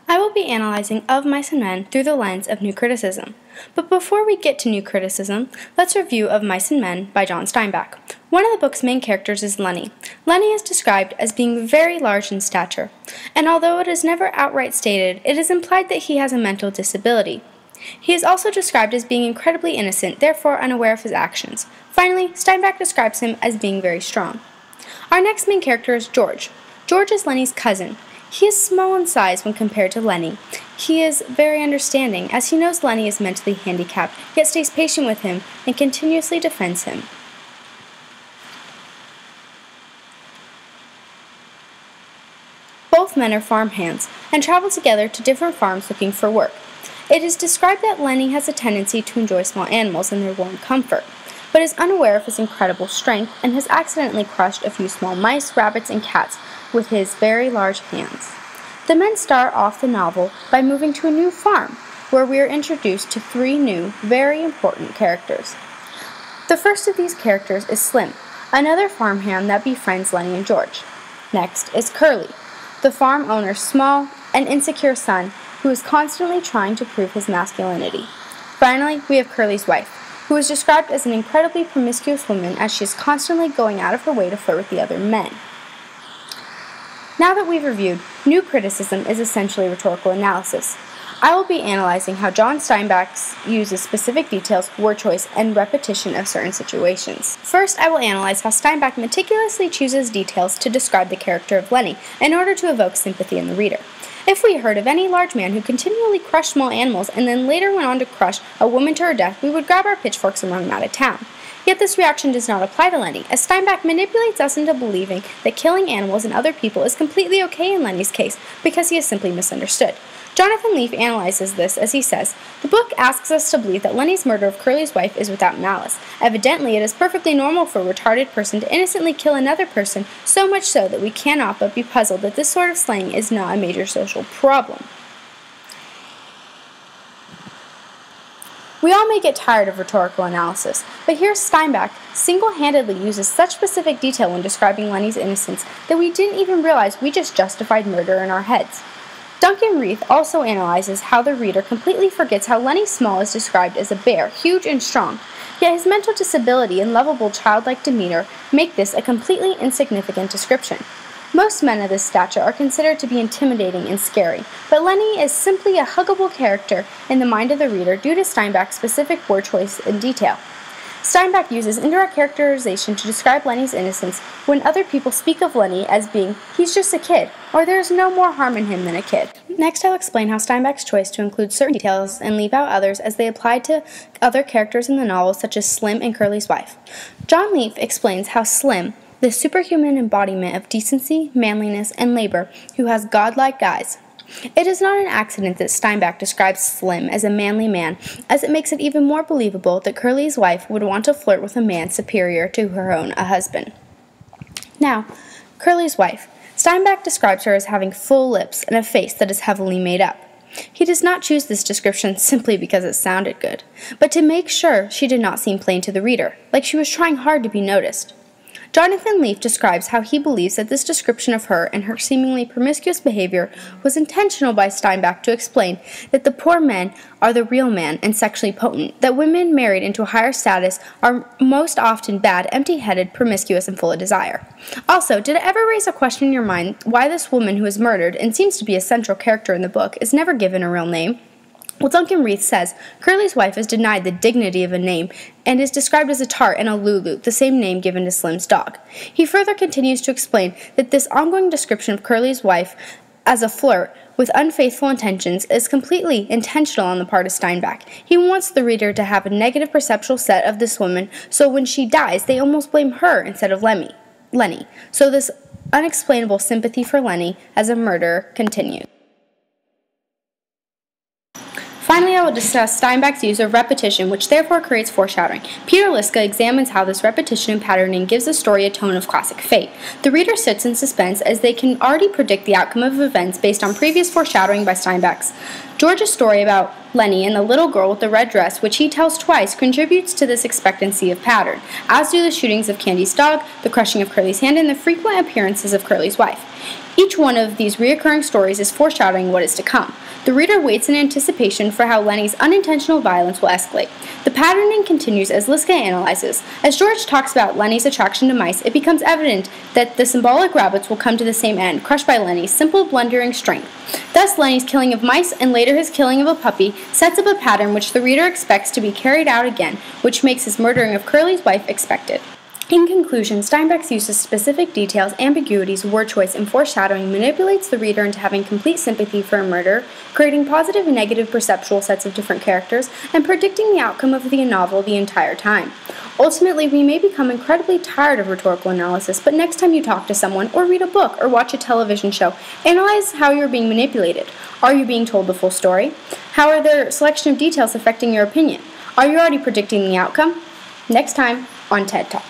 I will be analyzing Of Mice and Men through the lens of New Criticism. But before we get to New Criticism, let's review Of Mice and Men by John Steinbeck. One of the book's main characters is Lenny. Lenny is described as being very large in stature, and although it is never outright stated, it is implied that he has a mental disability. He is also described as being incredibly innocent, therefore unaware of his actions. Finally, Steinbeck describes him as being very strong. Our next main character is George. George is Lenny's cousin. He is small in size when compared to Lenny. He is very understanding, as he knows Lenny is mentally handicapped, yet stays patient with him and continuously defends him. Both men are farmhands and travel together to different farms looking for work. It is described that Lenny has a tendency to enjoy small animals and their warm comfort, but is unaware of his incredible strength and has accidentally crushed a few small mice, rabbits, and cats with his very large hands. The men start off the novel by moving to a new farm, where we are introduced to three new, very important characters. The first of these characters is Slim, another farmhand that befriends Lenny and George. Next is Curly, the farm owner's small and insecure son who is constantly trying to prove his masculinity. Finally, we have Curly's wife, who is described as an incredibly promiscuous woman as she is constantly going out of her way to flirt with the other men. Now that we've reviewed, New Criticism is essentially rhetorical analysis. I will be analyzing how John Steinbeck uses specific details, word choice, and repetition of certain situations. First, I will analyze how Steinbeck meticulously chooses details to describe the character of Lenny in order to evoke sympathy in the reader. If we heard of any large man who continually crushed small animals and then later went on to crush a woman to her death, we would grab our pitchforks and run him out of town. Yet this reaction does not apply to Lenny, as Steinbeck manipulates us into believing that killing animals and other people is completely okay in Lenny's case because he is simply misunderstood. Jonathan Leaf analyzes this as he says, "The book asks us to believe that Lenny's murder of Curly's wife is without malice. Evidently, it is perfectly normal for a retarded person to innocently kill another person, so much so that we cannot but be puzzled that this sort of slaying is not a major social problem." We all may get tired of rhetorical analysis, but here Steinbeck single-handedly uses such specific detail when describing Lenny's innocence that we didn't even realize we just justified murder in our heads. Duncan Reith also analyzes how the reader completely forgets how Lenny Small is described as a bear, huge and strong, yet his mental disability and lovable childlike demeanor make this a completely insignificant description. Most men of this stature are considered to be intimidating and scary, but Lenny is simply a huggable character in the mind of the reader due to Steinbeck's specific word choice and detail. Steinbeck uses indirect characterization to describe Lenny's innocence when other people speak of Lenny as being, "He's just a kid," or "There is no more harm in him than a kid." Next, I'll explain how Steinbeck's choice to include certain details and leave out others as they apply to other characters in the novel, such as Slim and Curly's wife. John Leaf explains how Slim, the superhuman embodiment of decency, manliness, and labor, who has godlike eyes. It is not an accident that Steinbeck describes Slim as a manly man, as it makes it even more believable that Curly's wife would want to flirt with a man superior to her own husband. Now, Curly's wife. Steinbeck describes her as having full lips and a face that is heavily made up. He does not choose this description simply because it sounded good, but to make sure she did not seem plain to the reader, like she was trying hard to be noticed. Jonathan Leaf describes how he believes that this description of her and her seemingly promiscuous behavior was intentional by Steinbeck to explain that the poor men are the real man and sexually potent, that women married into a higher status are most often bad, empty-headed, promiscuous, and full of desire. Also, did it ever raise a question in your mind why this woman who is murdered and seems to be a central character in the book is never given a real name? Well, Duncan Reith says, Curly's wife is denied the dignity of a name and is described as a tart and a Lulu, the same name given to Slim's dog. He further continues to explain that this ongoing description of Curly's wife as a flirt with unfaithful intentions is completely intentional on the part of Steinbeck. He wants the reader to have a negative perceptual set of this woman, so when she dies, they almost blame her instead of Lenny. So this unexplainable sympathy for Lenny as a murderer continues. Finally, I will discuss Steinbeck's use of repetition, which therefore creates foreshadowing. Peter Liska examines how this repetition and patterning gives the story a tone of classic fate. The reader sits in suspense as they can already predict the outcome of events based on previous foreshadowing by Steinbeck's. George's story about Lenny and the little girl with the red dress, which he tells twice, contributes to this expectancy of pattern, as do the shootings of Candy's dog, the crushing of Curly's hand, and the frequent appearances of Curly's wife. Each one of these reoccurring stories is foreshadowing what is to come. The reader waits in anticipation for how Lenny's unintentional violence will escalate. The patterning continues as Liska analyzes. As George talks about Lenny's attraction to mice, it becomes evident that the symbolic rabbits will come to the same end, crushed by Lenny's simple, blundering strength. Thus, Lenny's killing of mice and later his killing of a puppy sets up a pattern which the reader expects to be carried out again, which makes his murdering of Curly's wife expected. In conclusion, Steinbeck's use of specific details, ambiguities, word choice, and foreshadowing manipulates the reader into having complete sympathy for a murder, creating positive and negative perceptual sets of different characters, and predicting the outcome of the novel the entire time. Ultimately, we may become incredibly tired of rhetorical analysis, but next time you talk to someone, or read a book, or watch a television show, analyze how you're being manipulated. Are you being told the full story? How are their selection of details affecting your opinion? Are you already predicting the outcome? Next time on TED Talk.